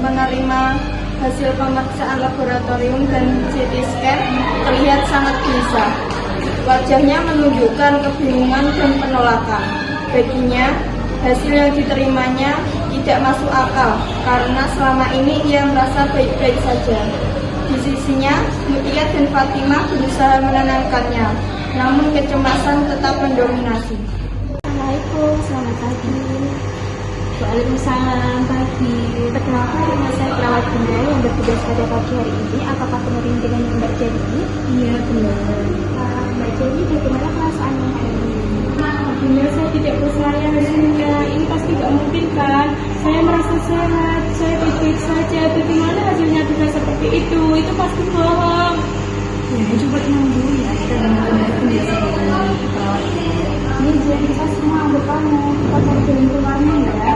menerima hasil pemeriksaan laboratorium dan CT scan terlihat sangat gelisah. Wajahnya menunjukkan kebingungan dan penolakan. Baginya, hasil yang diterimanya tidak masuk akal karena selama ini ia merasa baik-baik saja. Di sisinya, Mutia dan Fatimah berusaha menenangkannya, namun kecemasan tetap mendominasi. Assalamualaikum, selamat pagi. Waalaikumsalam, pagi. Perkenalkan, nama saya perawat Bunda yang bertugas pada pagi hari ini. Apakah penuh dengan Mbak Jenny? Iya, benar. Mbak Jenny, bagaimana perasaannya hari ini? Bunda, saya tidak percaya hasilnya. Ini pasti gak mungkin kan? Saya merasa sehat, saya baik-baik saja. Bagaimana hasilnya bisa seperti itu? Itu pasti bohong. Ya, coba tenang dulu ya. Kita benar-benar penjelasan dari perawat. Ini jadi kita semua anggap kamu. Kita cari jalan keluarnya ya.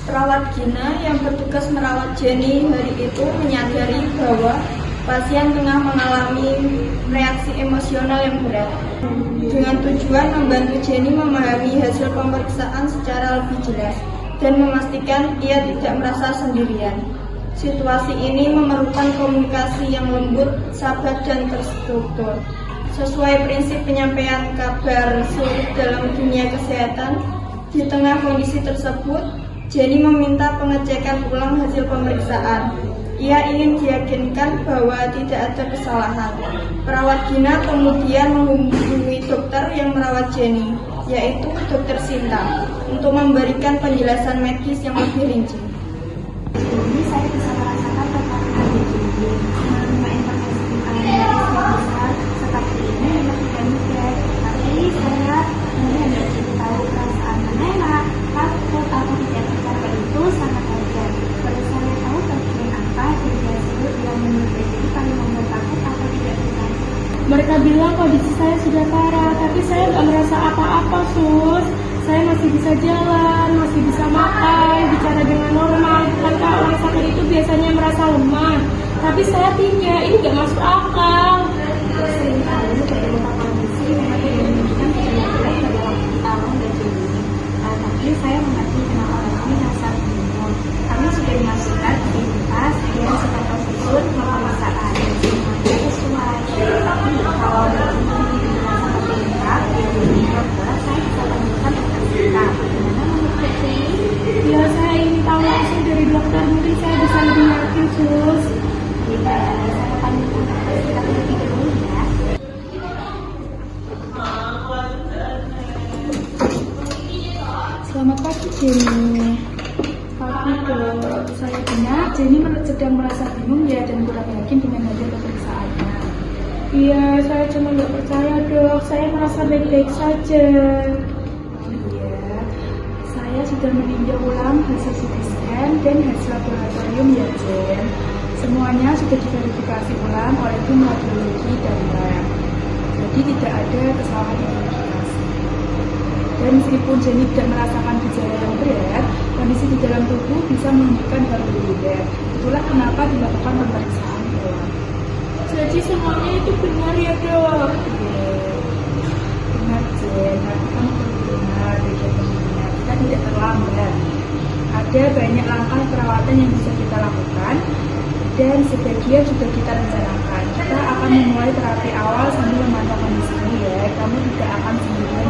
Perawat Gina yang bertugas merawat Jenny hari itu menyadari bahwa pasien tengah mengalami reaksi emosional yang berat. Dengan tujuan membantu Jenny memahami hasil pemeriksaan secara lebih jelas dan memastikan ia tidak merasa sendirian. Situasi ini memerlukan komunikasi yang lembut, sabar, dan terstruktur. Sesuai prinsip penyampaian kabar sulit dalam dunia kesehatan, di tengah kondisi tersebut, Jenny meminta pengecekan ulang hasil pemeriksaan. Ia ingin diyakinkan bahwa tidak ada kesalahan. Perawat Gina kemudian menghubungi dokter yang merawat Jenny, yaitu Dr. Sinta, untuk memberikan penjelasan medis yang lebih rinci. Jadi saya bisa merasakan tekanan ada Jenny. Menerima informasi medis besar seperti ini memang tidak mudah. Tapi saya ingin Mbak Jenny tahu perasaan menolak, takut atau tidak percaya itu sangat wajar. Boleh saya tahu bagian apa dari hasil yang menurut Mbak Jenny paling membuat takut atau tidak percaya? Mereka bilang kondisi saya sudah parah, tapi saya nggak merasa apa-apa, Sus. Saya masih bisa jalan, masih bisa makan, bicara dengan normal. Bukankah orang sakit itu biasanya merasa lemah? Tapi saya tidak, ini nggak masuk akal. Seringkali beberapa kondisi memang tidak menunjukkan gejala berat pada waktu awal Mbak Jenny. Tapi saya mengerti kenapa Mbak Jenny merasa bingung. Kami sudah memasukkan identitas dan sebatas usul pemeriksaan. Semuanya sesuai. Tapi kalau Mbak Jenny merasa terlihat, saya bisa temukan dokter kita. Bagaimana menurut Mbak Jenny? Ya, saya ingin tahu langsung dari dokter, mungkin saya bisa lebih yakin, Sus. Saya panggilkan dokter kita terlebih dahulu ya. Selamat pagi, Jenny. Pagi, Dok. Saya dengar Jenny sedang merasa bingung ya dan kurang yakin dengan hasil pemeriksaannya. Iya, saya cuma nggak percaya, Dok. Saya merasa baik-baik saja. Iya, saya sudah meninjau ulang hasil CT scan dan hasil laboratorium ya, Jen. Semuanya sudah diverifikasi ulang oleh tim radiologi dan lab. Jadi tidak ada kesalahan identifikasi. Dan meskipun Jenny tidak merasakan gejala yang berat, kondisi di dalam tubuh bisa menunjukkan hal berbeda. Itulah kenapa dilakukan pemeriksaan ulang. Jadi semuanya itu benar ya, Dok? Iya, benar, Jen. Tapi kamu perlu dengar bagian pentingnya. Kita tidak terlambat. Ada banyak langkah perawatan yang bisa kita lakukan dan sebagian sudah kita rencanakan. Kita akan memulai terapi awal sambil memantau kondisimu ya. Kamu tidak akan sendirian.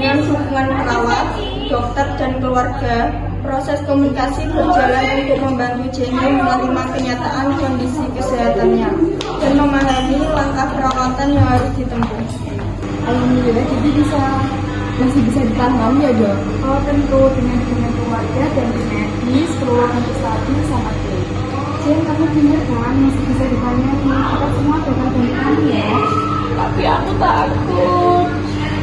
Dengan hubungan perawat, dokter, dan keluarga, proses komunikasi berjalan untuk membantu Jenny menerima kenyataan kondisi kesehatannya dan memahami langkah perawatan yang harus ditempuh. Alhamdulillah, jadi masih bisa dipahami ya, Dok? Oh, tentu dengan keluarga dan medis, peluang untuk stabil sangat baik. Jen, kamu benar kan? Masih bisa dipahami. Kita semua bakal bantu kamu ya. Tapi aku takut.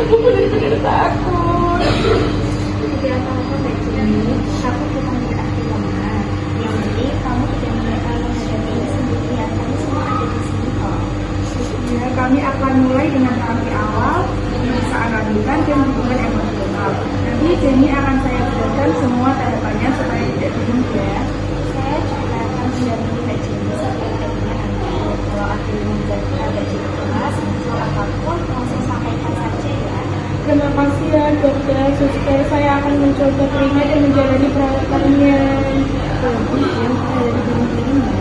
Aku benar-benar takut. Tidak apa-apa, Mbak Jenny. Aku bukan berarti lemah. Yang penting kamu tidak menghadapi ini sendirian. Kami semua ada di sini kok. Ya, kami akan mulai dengan terapi awal, pemeriksaan lanjutan dan hubungan emosional. Nanti Jenny akan saya jelaskan semua tahapannya supaya tidak bingung ya. Saya juga akan mendampingi Mbak Jenny sampai akhirnya nanti. Kalau akhirnya menjadi Mbak Jenny keras, muncul apapun, langsung sampaikan saja ya. Terima kasih ya, dokter, suster. Saya akan mencoba terima dan menjalani perawatannya. Bagus ya, saya dari film-film ya.